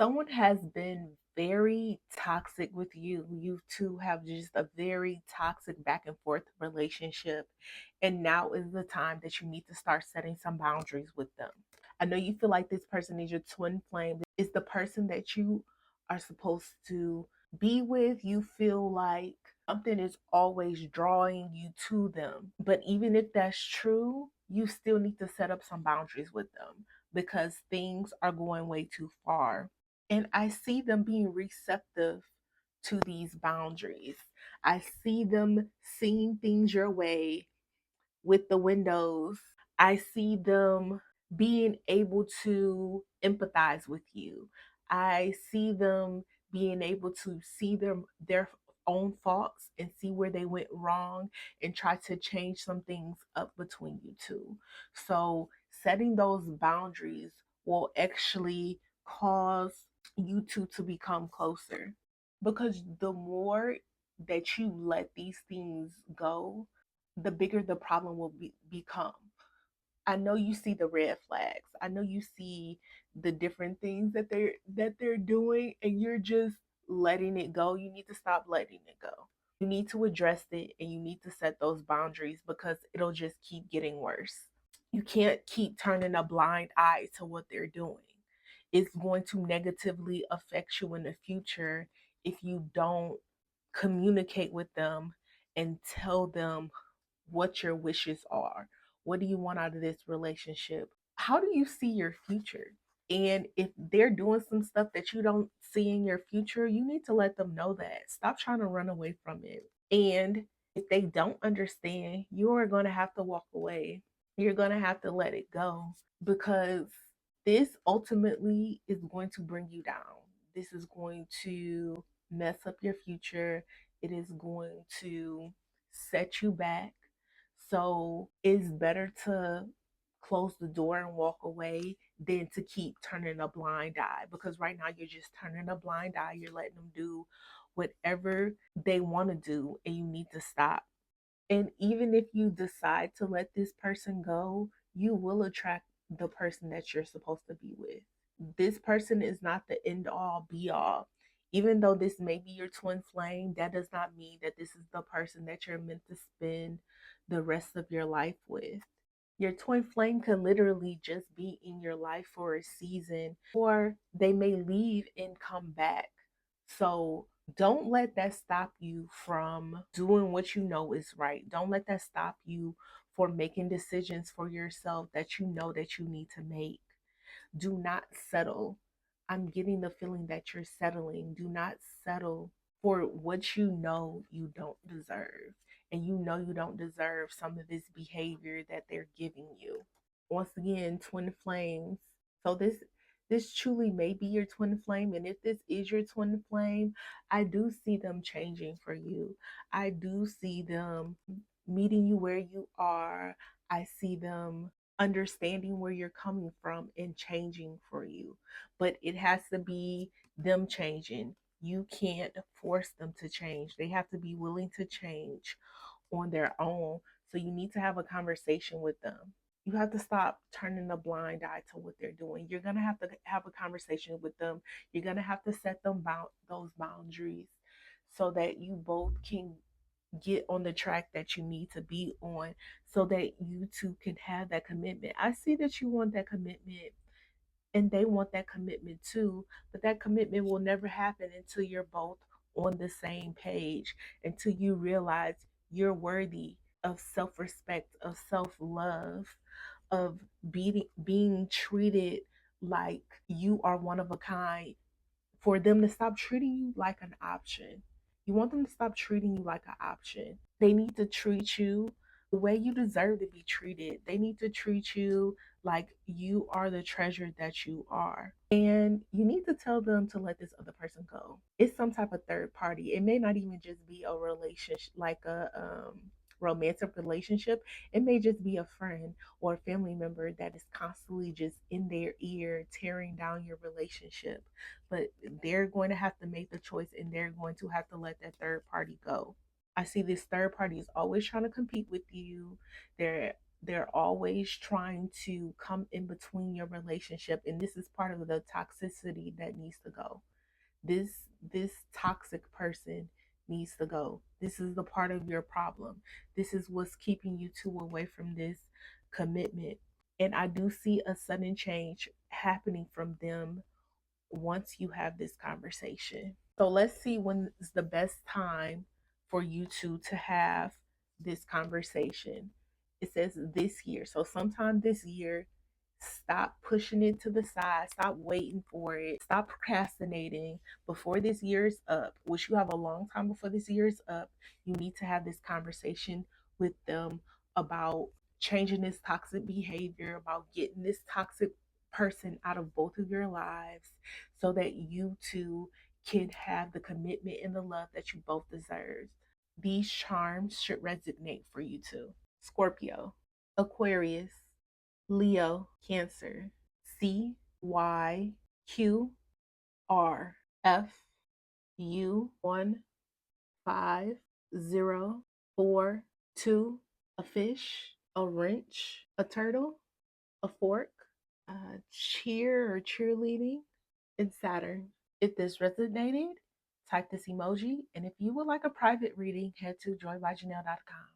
Someone has been very toxic with you. You two have just a very toxic back and forth relationship. And now is the time that you need to start setting some boundaries with them. I know you feel like this person is your twin flame, is the person that you are supposed to be with. You feel like something is always drawing you to them. But even if that's true, you still need to set up some boundaries with them because things are going way too far. And I see them being receptive to these boundaries. I see them seeing things your way with the windows. I see them being able to empathize with you. I see them being able to see their own faults and see where they went wrong and try to change some things up between you two. So setting those boundaries will actually cause you two to become closer because the more that you let these things go, the bigger the problem will become. I know you see the red flags. I know you see the different things that they're doing and you're just letting it go. You need to stop letting it go. You need to address it and you need to set those boundaries because it'll just keep getting worse. You can't keep turning a blind eye to what they're doing. It's going to negatively affect you in the future if you don't communicate with them and tell them what your wishes are. What do you want out of this relationship? How do you see your future? And if they're doing some stuff that you don't see in your future, you need to let them know that. Stop trying to run away from it. And if they don't understand, you are going to have to walk away. You're going to have to let it go because this ultimately is going to bring you down. This is going to mess up your future. It is going to set you back. So it's better to close the door and walk away than to keep turning a blind eye because right now you're just turning a blind eye. You're letting them do whatever they want to do and you need to stop. And even if you decide to let this person go, you will attract the person that you're supposed to be with. This person is not the end all be all. Even though this may be your twin flame, that does not mean that this is the person that you're meant to spend the rest of your life with. Your twin flame can literally just be in your life for a season, or they may leave and come back. So don't let that stop you from doing what you know is right. Don't let that stop you for making decisions for yourself that you know that you need to make. Do not settle. I'm getting the feeling that you're settling. Do not settle for what you know you don't deserve. And you know you don't deserve some of this behavior that they're giving you. Once again, twin flames. So this truly may be your twin flame. And if this is your twin flame, I do see them changing for you. I do see them meeting you where you are. I see them understanding where you're coming from and changing for you. But it has to be them changing. You can't force them to change. They have to be willing to change on their own. So you need to have a conversation with them. You have to stop turning a blind eye to what they're doing. You're going to have a conversation with them. You're going to have to set them those boundaries so that you both can get on the track that you need to be on so that you two can have that commitment. I see that you want that commitment and they want that commitment too, but that commitment will never happen until you're both on the same page, until you realize you're worthy of self respect, of self love, of being treated like you are one of a kind, for them to stop treating you like an option. You want them to stop treating you like an option. They need to treat you the way you deserve to be treated. They need to treat you like you are the treasure that you are. And you need to tell them to let this other person go. It's some type of third party. It may not even just be a relationship, like a romantic relationship. It may just be a friend or a family member that is constantly just in their ear, tearing down your relationship. But they're going to have to make the choice and they're going to have to let that third party go. I see this third party is always trying to compete with you. They're They're always trying to come in between your relationship, and this is part of the toxicity that needs to go. this this toxic person needs to go. This is the part of your problem. This is what's keeping you two away from this commitment. And I do see a sudden change happening from them once you have this conversation. So let's see when is the best time for you two to have this conversation. It says this year. So sometime this year, stop pushing it to the side. Stop waiting for it. Stop procrastinating before this year is up, which you have a long time before this year is up. You need to have this conversation with them about changing this toxic behavior, about getting this toxic person out of both of your lives so that you two can have the commitment and the love that you both deserve. These charms should resonate for you too. Scorpio, Aquarius, Leo, Cancer, CYQRFU150442, a fish, a wrench, a turtle, a fork, cheer or cheerleading, and Saturn. If this resonated, type this emoji. And if you would like a private reading, head to joybyjanelle.com.